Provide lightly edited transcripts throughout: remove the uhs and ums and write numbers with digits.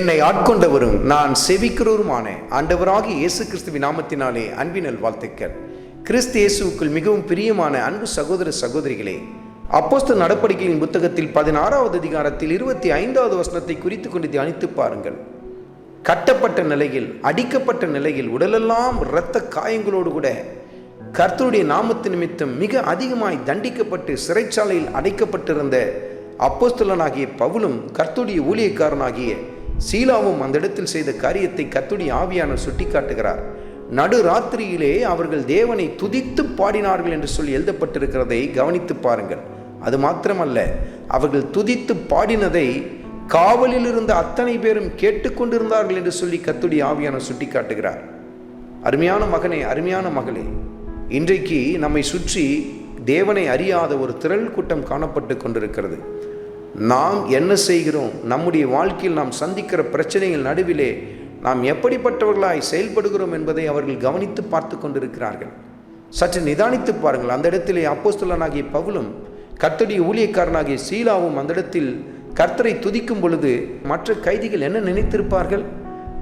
என்னை ஆட்கொண்டவரும் நான் செவிக்கிறவருமான ஆண்டவராகிய இயேசு கிறிஸ்துவின் நாமத்தினாலே அன்பினல் வாழ்த்துக்கள். கிறிஸ்து இயேசுவுக்குள் மிகவும் பிரியமான அன்பு சகோதர சகோதரிகளே, அப்போஸ்தலர் நடபடிக்கையின் புத்தகத்தில் 16வது அதிகாரத்தில் 25வது வசனத்தை குறித்து கொண்டு தியானித்து பாருங்கள். கட்டப்பட்ட நிலையில், அடிக்கப்பட்ட நிலையில், உடலெல்லாம் இரத்த காயங்களோடு கூட கர்த்தருடைய நாமத்து நிமித்தம் மிக அதிகமாய் தண்டிக்கப்பட்டு சிறைச்சாலையில் அடைக்கப்பட்டிருந்த அப்போஸ்தலனாகிய பவுலும் கர்த்தருடைய ஊழியக்காரனாகிய சீலாவும் அந்த இடத்தில் செய்த காரியத்தை கர்த்தருடைய ஆவியானவர் சுட்டி காட்டுகிறார். நடு ராத்திரியிலே அவர்கள் தேவனை துதித்து பாடினார்கள் என்று சொல்லி எழுதப்பட்டிருக்கிறதை கவனித்து பாருங்கள். அது மாத்திரமல்ல, அவர்கள் துதித்து பாடினதை காவலில் இருந்த அத்தனை பேரும் கேட்டுக்கொண்டிருந்தார்கள் என்று சொல்லி கர்த்தருடைய ஆவியானவர் சுட்டி காட்டுகிறார். அருமையான மகனே, அருமையான மகளே, இன்றைக்கு நம்மை சுற்றி தேவனை அறியாத ஒரு திரள் கூட்டம் காணப்பட்டு கொண்டிருக்கிறது. நாம் என்ன செய்கிறோம், நம்முடைய வாழ்க்கையில் நாம் சந்திக்கிற பிரச்சனைகள் நடுவிலே நாம் எப்படிப்பட்டவர்களாய் செயல்படுகிறோம் என்பதை அவர்கள் கவனித்து பார்த்து கொண்டிருக்கிறார்கள். சற்று நிதானித்து பாருங்கள். அந்த இடத்திலே அப்போஸ்தலனாகிய பவுலும் கர்த்தருடைய ஊழியக்காரனாகிய சீலாவும் அந்த இடத்தில் கர்த்தரை துதிக்கும் பொழுது மற்ற கைதிகள் என்ன நினைத்திருப்பார்கள்?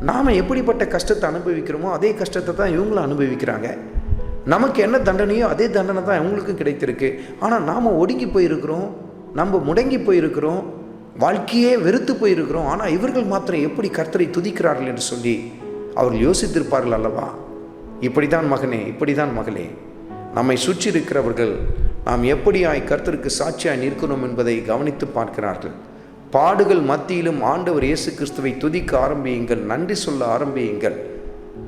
நாம் எப்படிப்பட்ட கஷ்டத்தை அனுபவிக்கிறோமோ அதே கஷ்டத்தை தான் இவங்களும் அனுபவிக்கிறாங்க. நமக்கு என்ன தண்டனையோ அதே தண்டனை தான் இவங்களுக்கும் கிடைத்திருக்கு. ஆனால் நாம் ஒடுங்கி போயிருக்கிறோம், நம்ம முடங்கி போயிருக்கிறோம், வாழ்க்கையே வெறுத்து போயிருக்கிறோம். ஆனால் இவர்கள் மாத்திரம் எப்படி கர்த்தரை துதிக்கிறார்கள் என்று சொல்லி அவர்கள் யோசித்திருப்பார்கள் அல்லவா? இப்படிதான் மகனே, இப்படிதான் மகளே, நம்மை சுற்றி இருக்கிறவர்கள் நாம் எப்படியாய் கர்த்தருக்கு சாட்சியாய் நிற்கணும் என்பதை கவனித்து பார்க்கிறார்கள். பாடுகள் மத்தியிலும் ஆண்டவர் இயேசு கிறிஸ்துவை துதிக்க ஆரம்பியுங்கள், நன்றி சொல்ல ஆரம்பியுங்கள்.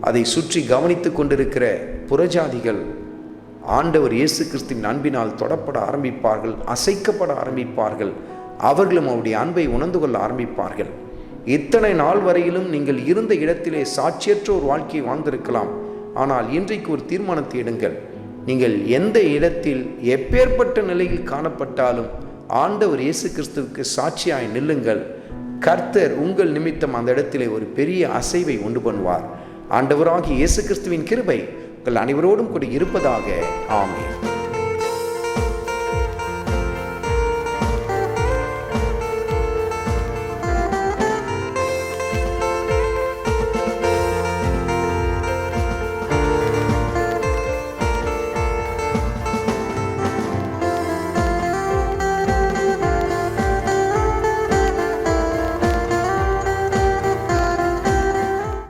அதை சுற்றி கவனித்து கொண்டிருக்கிற புறஜாதிகள் ஆண்டவர் இயேசு கிறிஸ்துவின் அன்பினால் தொடப்பட ஆரம்பிப்பார்கள், அசைக்கப்பட ஆரம்பிப்பார்கள். அவர்களும் அவருடைய அன்பை உணர்ந்து கொள்ள ஆரம்பிப்பார்கள். இத்தனை நாள் வரையிலும் நீங்கள் இருந்த இடத்திலே சாட்சியற்ற ஒரு வாழ்க்கையை வாழ்ந்திருக்கலாம். ஆனால் இன்றைக்கு ஒரு தீர்மானத்தை எடுங்கள். நீங்கள் எந்த இடத்தில் எப்பேற்பட்ட நிலையில் காணப்பட்டாலும் ஆண்டவர் இயேசு கிறிஸ்துவுக்கு சாட்சியாய் நில்லுங்கள். கர்த்தர் உங்கள் நிமித்தம் அந்த இடத்திலே ஒரு பெரிய அசைவை உண்டு பண்ணுவார். ஆண்டவராகிய இயேசு கிறிஸ்துவின் கிருபை உங்கள் அனைவரோடும் கூட இருப்பதாக. ஆமென்.